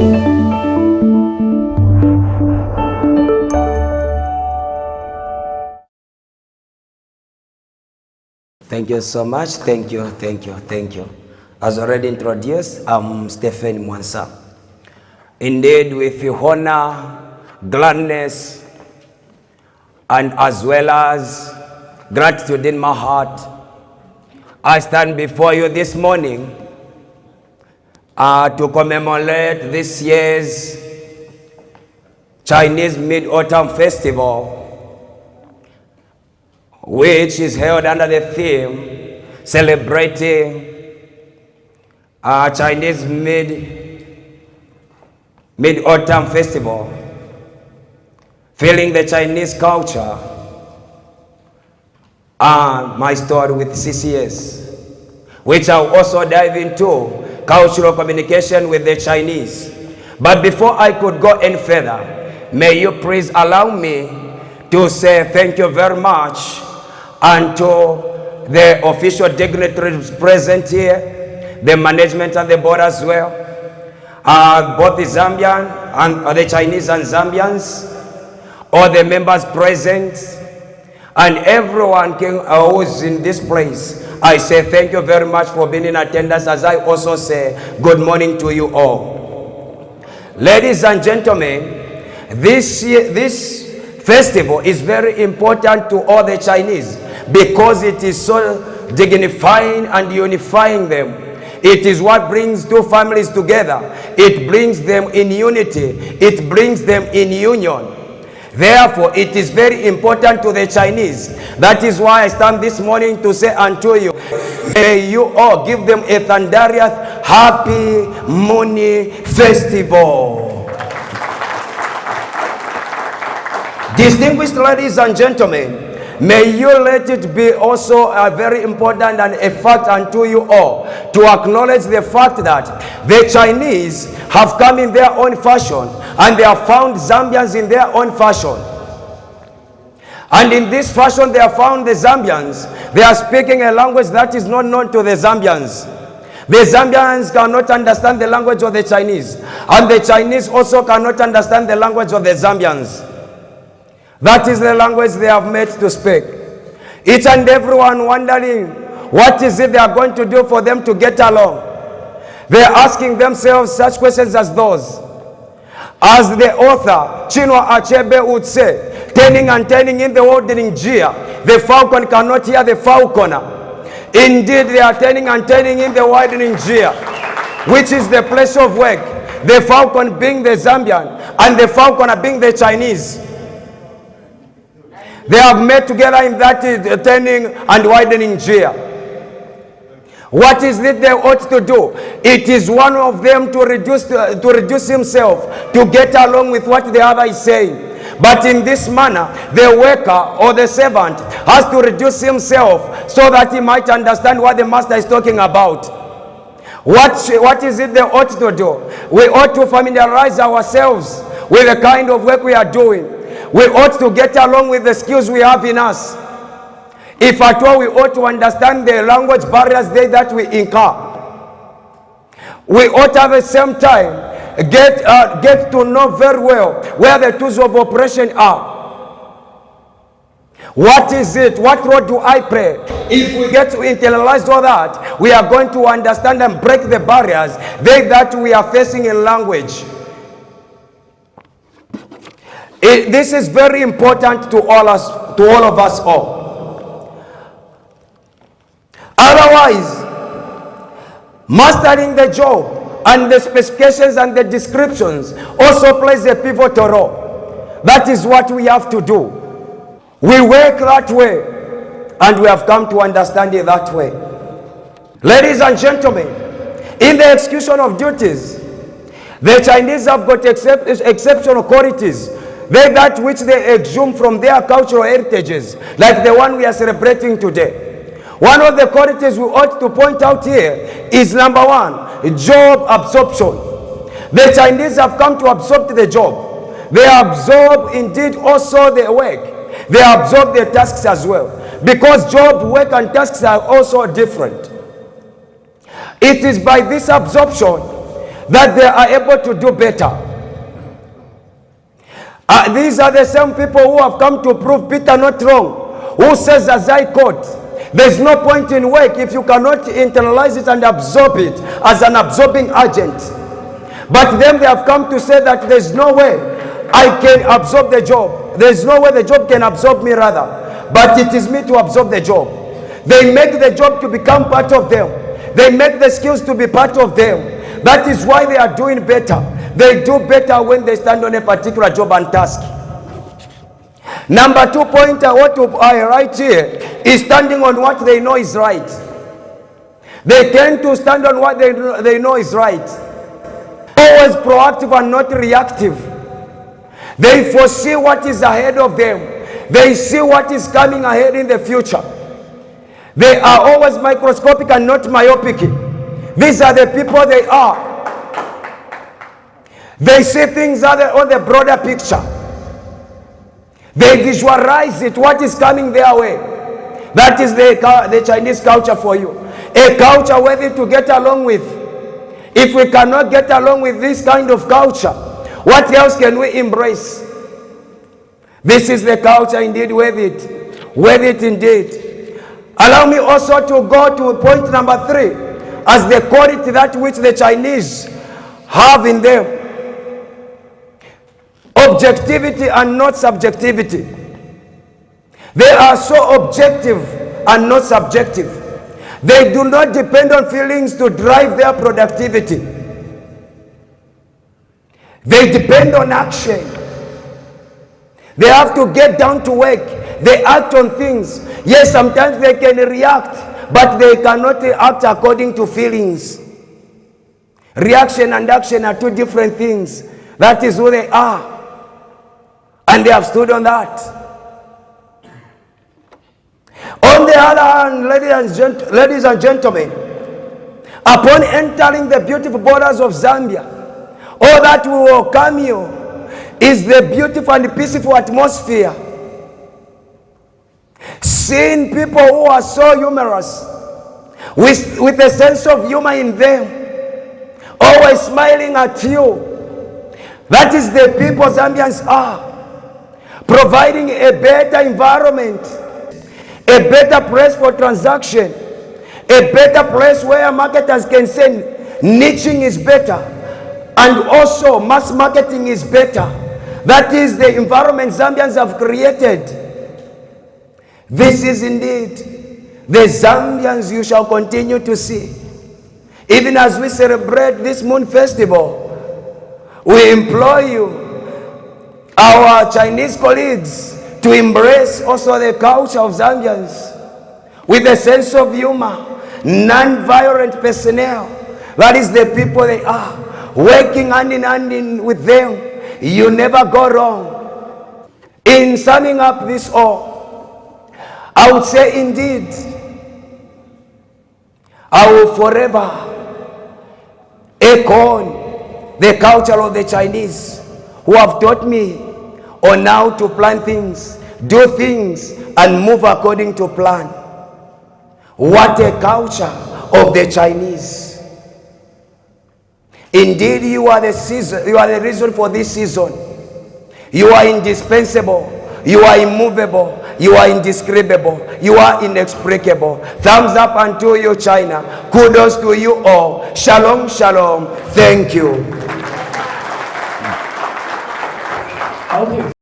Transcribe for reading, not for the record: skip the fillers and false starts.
Thank you so much. Thank you. As already introduced, I'm Stephen Mwansa. Indeed, with honor, gladness, and as well as gratitude in my heart, I stand before you this morning to commemorate this year's Chinese Mid-Autumn Festival, which is held under the theme celebrating Chinese Mid-Autumn Festival, feeling the Chinese culture, and my story with CCS, which I'll also dive into cultural communication with the Chinese. But before I could go any further, may you please allow me to say thank you very much and to the official dignitaries present here, the management and the board as well, both the Zambian and the Chinese and Zambians, all the members present, and everyone who's in this place. I say thank you very much for being in attendance, as I also say good morning to you all. Ladies and gentlemen, this festival is very important to all the Chinese, because it is so dignifying and unifying them. It is what brings two families together. It brings them in unity. It brings them in union. Therefore, it is very important to the Chinese. That is why I stand this morning to say unto you, may you all give them a thunderous happy Moon Festival. Distinguished ladies and gentlemen, may you let it be also very important and a fact unto you all to acknowledge the fact that the Chinese have come in their own fashion and they have found Zambians in their own fashion. And in this fashion they have found the Zambians. They are speaking a language that is not known to the Zambians. The Zambians cannot understand the language of the Chinese, and the Chinese also cannot understand the language of the Zambians. That is the language they have made to speak. Each and everyone wondering what is it they are going to do for them to get along. They are asking themselves such questions as those. As the author Chinua Achebe would say, turning and turning in the widening gear, the falcon cannot hear the falconer. Indeed, they are turning and turning in the widening gear, which is the place of work. The falcon being the Zambian and the falconer being the Chinese. They have met together in that turning and widening gear. What is it they ought to do? It is one of them to reduce himself to get along with what the other is saying. But in this manner, the worker or the servant has to reduce himself so that he might understand what the master is talking about. What is it they ought to do? We ought to familiarize ourselves with the kind of work we are doing. We ought to get along with the skills we have in us. If at all, we ought to understand the language barriers that we incur. We ought at the same time get to know very well where the tools of operation are. What is it? What role do I play? If we get to internalize all that, we are going to understand and break the barriers that we are facing in language. This is very important to all of us all. Otherwise, mastering the job and the specifications and the descriptions also plays a pivotal role. That is what we have to do. We work that way, and we have come to understand it that way. Ladies and gentlemen, in the execution of duties, the Chinese have got exceptional qualities. That which they exhume from their cultural heritages, like the one we are celebrating today. One of the qualities we ought to point out here is number one, job absorption. The Chinese have come to absorb the job. They absorb indeed also the work. They absorb their tasks as well, because job, work and tasks are also different. It is by this absorption that they are able to do better. These are the same people who have come to prove Peter not wrong, who says, as I quote, there's no point in work if you cannot internalize it and absorb it as an absorbing agent. But then they have come to say that there's no way I can absorb the job. There's no way the job can absorb me, rather. But it is me to absorb the job. They make the job to become part of them. They make the skills to be part of them. That is why they are doing better. They do better when they stand on a particular job and task. Number 2 point I want to write here is standing on what they know is right. They tend to stand on what they know is right. Always proactive and not reactive. They foresee what is ahead of them. They see what is coming ahead in the future. They are always microscopic and not myopic. These are the people they are. They see things on the broader picture. They visualize it, what is coming their way. That is the Chinese culture for you. A culture worthy to get along with. If we cannot get along with this kind of culture, what else can we embrace? This is the culture indeed, worth it. Worth it indeed. Allow me also to go to point number 3 as the quality that which the Chinese have in them. Objectivity and not subjectivity. They are so objective and not subjective. They do not depend on feelings to drive their productivity. They depend on action. They have to get down to work. They act on things. Yes, sometimes they can react, but they cannot act according to feelings. Reaction and action are 2 different things. That is who they are. And they have stood on that. On the other hand, ladies and gentlemen, upon entering the beautiful borders of Zambia, all that will welcome you is the beautiful and peaceful atmosphere. Seeing people who are so humorous, with a sense of humor in them, always smiling at you. That is the people Zambians are. Providing a better environment, a better place for transaction, a better place where marketers can say niching is better and also mass marketing is better. That is the environment Zambians have created. This is indeed the Zambians you shall continue to see. Even as we celebrate this Moon Festival, we implore you, our Chinese colleagues, to embrace also the culture of Zambians with a sense of humor, non-violent personnel. That is the people they are. Working hand in hand with them, you never go wrong. In summing up this all, I would say indeed, I will forever echo the culture of the Chinese who have taught me on how to plan things, do things, and move according to plan. What a culture of the Chinese. Indeed, you are the season, you are the reason for this season. You are indispensable. You are immovable. You are indescribable. You are inexplicable. Thumbs up unto you, China. Kudos to you all. Shalom, shalom. Thank you. Okay.